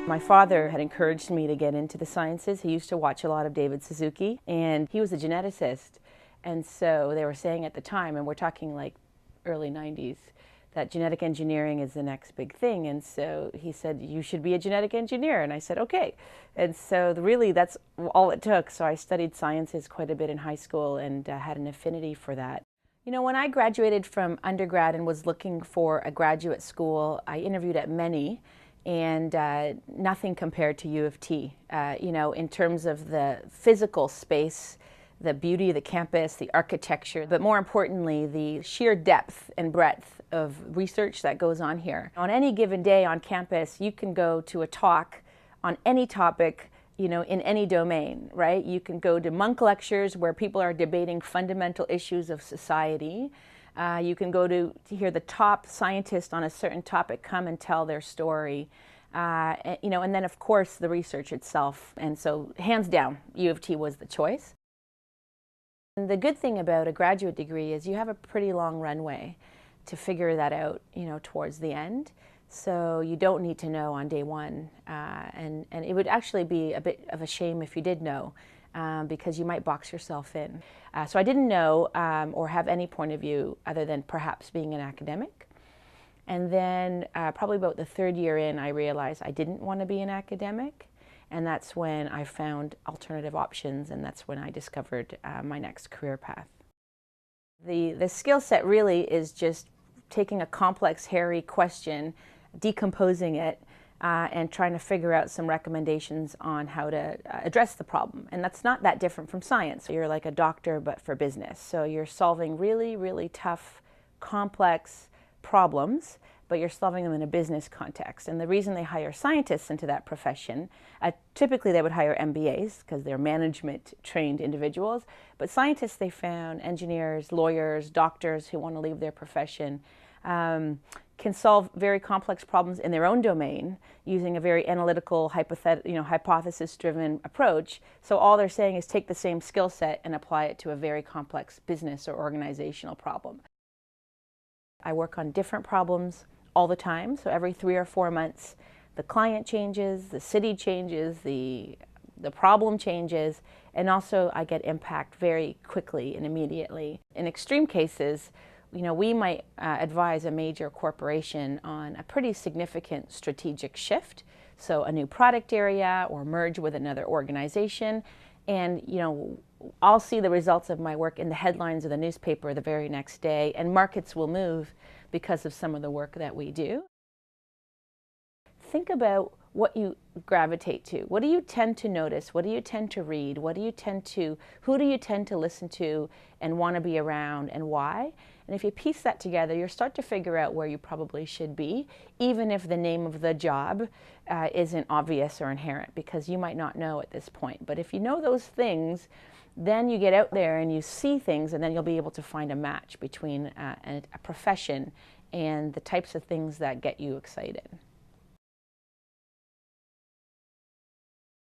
My father had encouraged me to get into the sciences. He used to watch a lot of David Suzuki, and he was a geneticist. And so they were saying at the time, and we're talking like early 90s, that genetic engineering is the next big thing. And so he said, you should be a genetic engineer. And I said, okay. And so really that's all it took. So I studied sciences quite a bit in high school and had an affinity for that. You know, when I graduated from undergrad and was looking for a graduate school, I interviewed at many, and nothing compared to U of T. You know, in terms of the physical space, the beauty of the campus, the architecture, but more importantly, the sheer depth and breadth of research that goes on here. On any given day on campus, you can go to a talk on any topic, you know, in any domain, right? You can go to Monk lectures where people are debating fundamental issues of society. You can go to hear the top scientists on a certain topic come and tell their story. You know, and then of course the research itself. And so hands down, U of T was the choice. And the good thing about a graduate degree is you have a pretty long runway to figure that out, you know, towards the end. So you don't need to know on day one. And it would actually be a bit of a shame if you did know, because you might box yourself in. So I didn't know or have any point of view other than perhaps being an academic. And then probably about the third year in, I realized I didn't want to be an academic. And that's when I found alternative options, and that's when I discovered my next career path. The skill set really is just taking a complex, hairy question, decomposing it, and trying to figure out some recommendations on how to address the problem. And that's not that different from science. You're like a doctor, but for business. So you're solving really, really tough, complex problems, but you're solving them in a business context. And the reason they hire scientists into that profession, typically they would hire MBAs because they're management-trained individuals, but scientists they found, engineers, lawyers, doctors who want to leave their profession, can solve very complex problems in their own domain using a very analytical, hypothesis-driven approach. So all they're saying is take the same skill set and apply it to a very complex business or organizational problem. I work on different problems all the time, so every 3 or 4 months the client changes, the city changes, the problem changes, and also I get impact very quickly and immediately. In extreme cases, you know, we might advise a major corporation on a pretty significant strategic shift, so a new product area or merge with another organization, and you know, I'll see the results of my work in the headlines of the newspaper the very next day, and markets will move because of some of the work that we do. Think about what you gravitate to. What do you tend to notice? What do you tend to read? Who do you tend to listen to and want to be around, and why? And if you piece that together, you'll start to figure out where you probably should be, even if the name of the job isn't obvious or inherent, because you might not know at this point. But if you know those things, then you get out there and you see things, and then you'll be able to find a match between a profession and the types of things that get you excited.